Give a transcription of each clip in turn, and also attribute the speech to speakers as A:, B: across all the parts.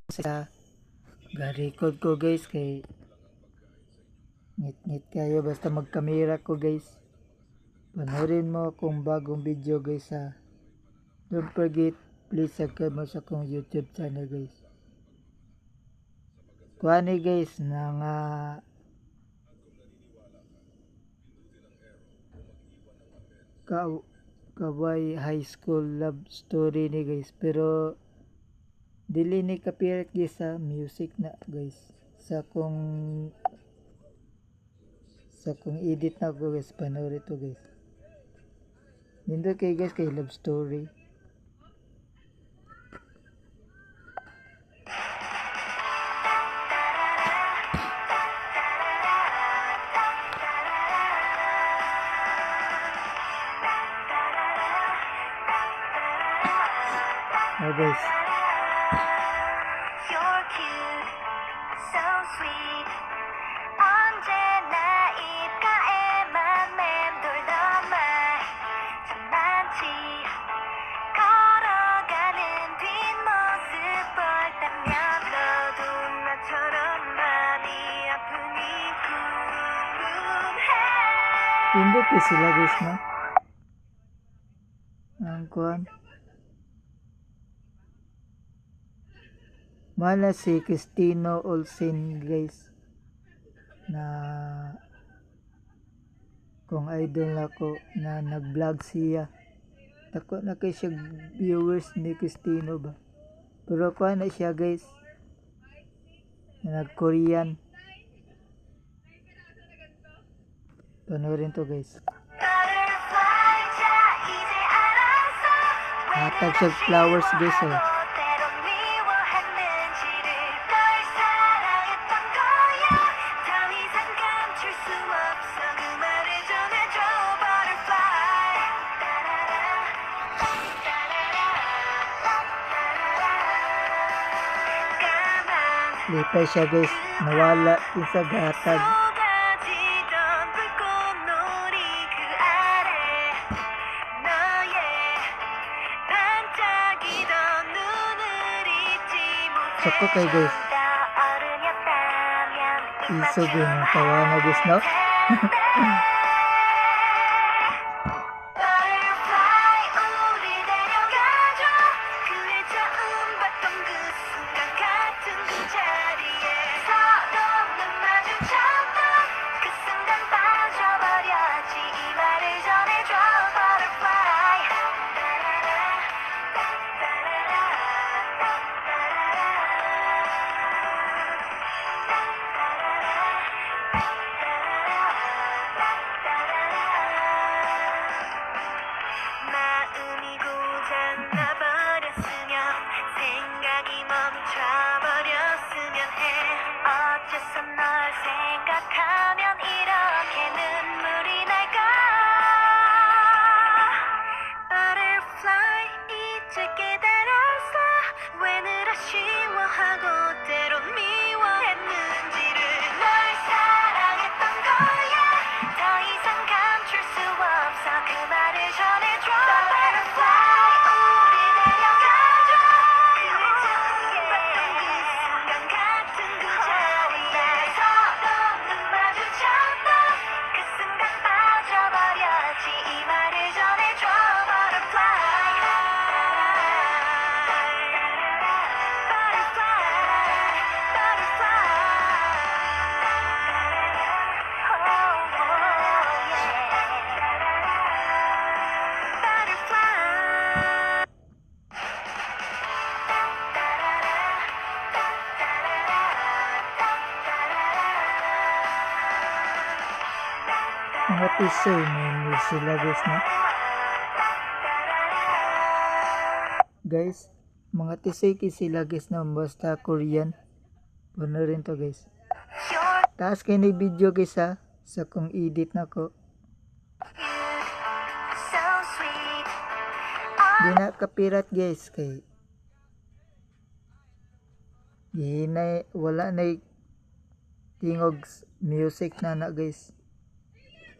A: sa ga-record ko guys kay ngit-ngit kayo basta magkamera ko guys. Panoorin mo akong bagong video guys ha. Don't forget, please subscribe mo sa akong YouTube channel guys. Kuha guys ng Kawaii High School love story ni guys, pero dili ni copyright guys sa music na guys. Sa kung edit na ko guys, panoorin to guys. Nindot kay guys kay love story. Oh guys.
B: You're cute, so sweet. 언제나 입가에만 맴돌던 말 참 많지. 걸어가는 뒷모습 볼 때면 너도 나처럼 마음이 아프니 궁금해.
A: Nindot kay sila guys na. Ang kuhan. Mala si Cristino Olsen guys na kung idol ako na nag-vlog siya. Tako na kay siya viewers ni Cristino ba. Pero kuha na siya guys na nag-Korean. Panoorin to guys.
B: Butterfly 자 이제 알았어.
A: Hatag siya flowers guys oh.
B: 때론 미워했는지를 널 사랑했던 거야. 더 이상 감출 수 없어. 그 말을 전해줘. Butterfly. 까만
A: Lipay siya guys. Nawala isa gatag.
B: 쏟아지던 불꽃놀이 그 아래 너의 반짝이던 눈을 잊지
A: Sako kay guys. Isog yun ang tawa na guys no?
B: Butterfly 우리 데려가줘 그의 처음 봤던 그 순간 같은 그 자리에 서로 눈 마주쳤던 그 순간 빠져버렸지 이 말을 전해줘 Butterfly 마음이 고장 나버렸으면 생각이 멈춰버렸으면 해 어째서 널 생각하면 이렇게 눈물이 날까 Butterfly 이제 깨달았어 왜 늘 아쉬워하고 때론 미워했는지를 널 사랑했던 거야 더 이상 감출 수 없어 그 말을 전해줘 Butterfly 우리 데려가줘 그의 처음 봤던 그 순간 같은 그 자리에 서로 눈 마주쳤던 그 순간 빠져버렸지 이 말을 전해줘 Butterfly
A: Mga piso may sila guys na. Guys, mga tisay sila guys na basta Korean. Panoorin to guys. Taas kayo na video guys ha. Sa kung edit na ko.
B: So sweet
A: Di na kapirat guys kay wala na tingog music na guys.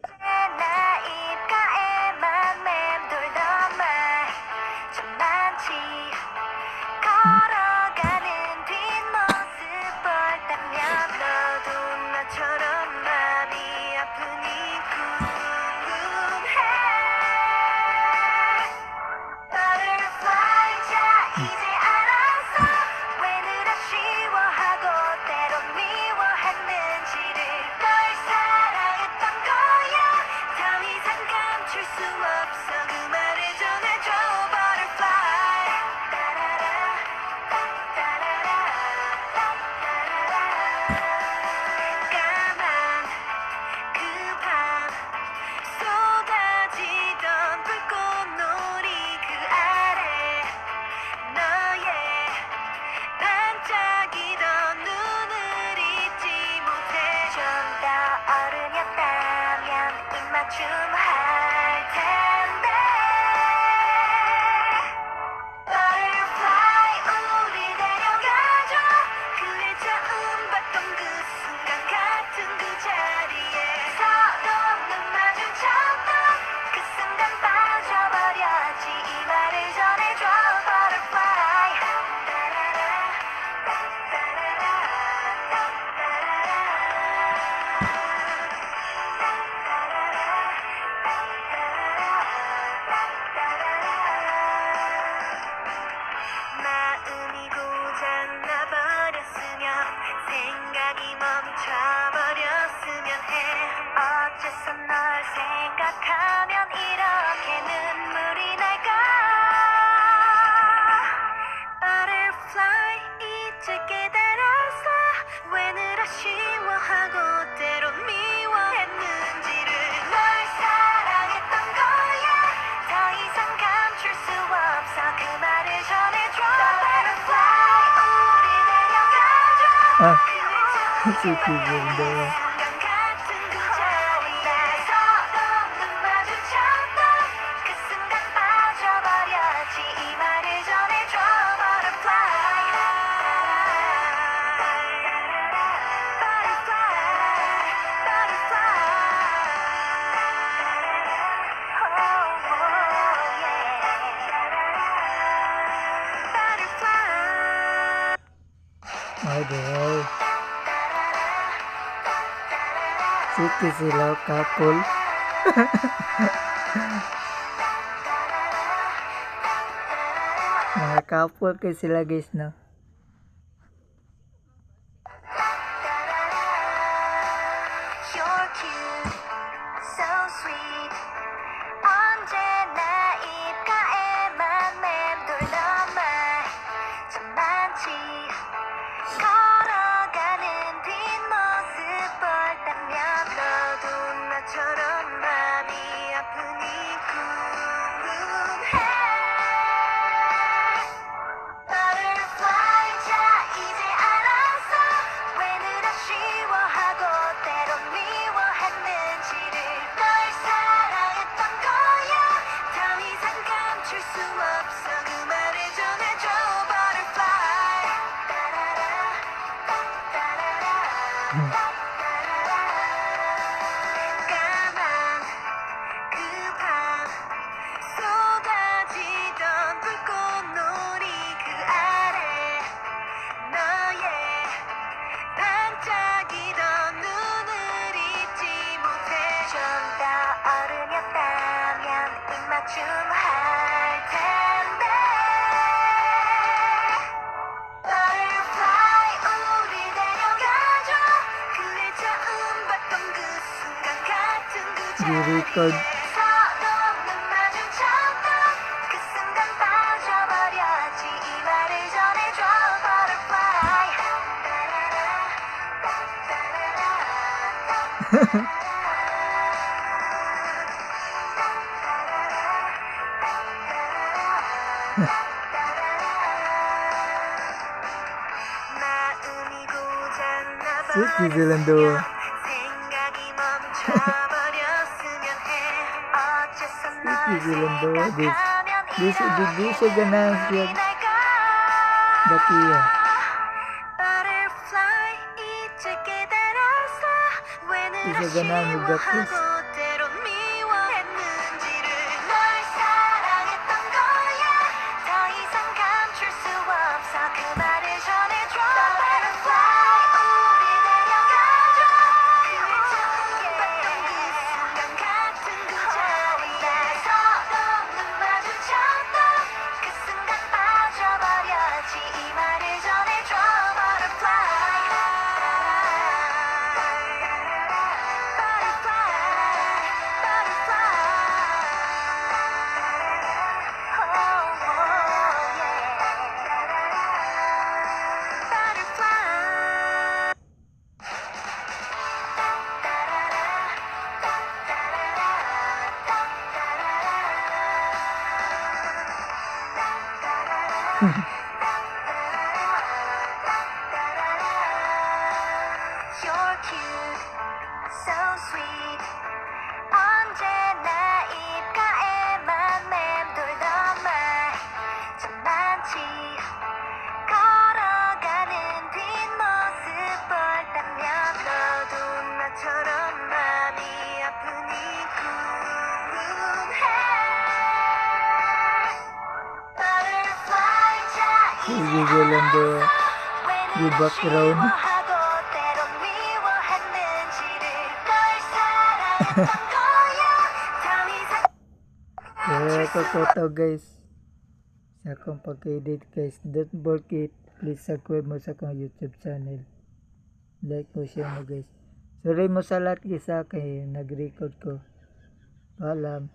B: 나 입가에만 맴돌던 말 참 많지 걸어가는 없어 그 말을 전해줘 butterfly 까만 그 밤 쏟아지던 불꽃놀이 그 아래 너의 반짝이던 눈을 잊지 못해 좀 더 어른이었다면 입맞춤 할 텐데 Butterfly 우리 데려가줘 그의 처음 봤던 그 순간 같은 그 자리에 서로 눈 마주쳤던 그 순간 빠져버렸지 이 말을 전해줘 Butterfly 마음이 고장나버렸으면 생각이 멈춰버렸으면 해 어째서 널 생각하면 이렇게 눈물이 날까 Butterfly 이제 깨달았어 왜 늘 아쉬워하고 때론 미워했는지를 널 사랑했던 거야 더 이상 감출 수 없어 그 말을 전해줘 Butterfly 우리 데려가줘
A: 아,
B: 그의
A: 솔직히
B: 처음
A: 근데
B: 순간 같은 그 자리에 서로 눈 마주쳤던 그 순간 빠져버렸지 이 말을 전해줘 Butterfly
A: aduh, Siti sila couple. Mga couple kayo sila guys, no?
B: You're cute, so sweet. 언제나 입가에만 맴돌던 말 참 많지. 걸어가는 뒷모습 볼 때면 너도 나처럼 마음이 아프니 궁금해. Butterfly 자 이제 알았어 왜 늘 아쉬워하고 때론 미워했는지를 널 사랑했던 거야 더 이상 감출 수 없어 그 말을 전해줘 Butterfly 까만 그 밤 쏟아지던 불꽃놀이 그 아래 너의 반짝이던 눈을 잊지 못해 좀 더 어른이었다면 입맞춤 할 텐데 Butterfly 우리 데려가줘 그의 처음 봤던 그 순간 같은 그
A: Di-record.
B: 자리에 서로 눈 마주쳤던 그 순간 빠져버렸지 이 말을 전해줘 Butterfly 마음이
A: Siti silang dua.
B: 생각이 멈춰버렸으면 해 어째서 널
A: Siti silang dua.
B: 생각하면
A: Di siya ganang siya dakiya.
B: Butterfly 이제 깨달았어 왜 늘
A: Di siya ganang magapos.
B: 아쉬워하고 때론 미워했는지를 널 사랑했던 거야 더 이상 감출 수 없어 그 말을 전해줘 Butterfly 우리 데려가줘 그의 처음 봤던 그 순간 같은 그 자리에 서로 눈 마주쳤던 그 순간 빠져버렸지 이 말을 전해줘 Butterfly Butterfly You're cute, so sweet. 언제나 입가에만 맴돌던 말 참 많지. 걸어가는 뒷모습 볼 때면 너도 나처럼 맘이 아프니 궁금해. Butterfly
A: Sige, lang ba yung background?
B: 미워하고 때론 미워했는지를 널 사랑했던 거야. 더 이상
A: Kaya ko guys. Sa akong pag-edit guys. Don't forget, please subscribe mo sa akong YouTube channel. Like mo, share mo guys. Sorry mo sa lahat guys kay nag-record ko. Paalam.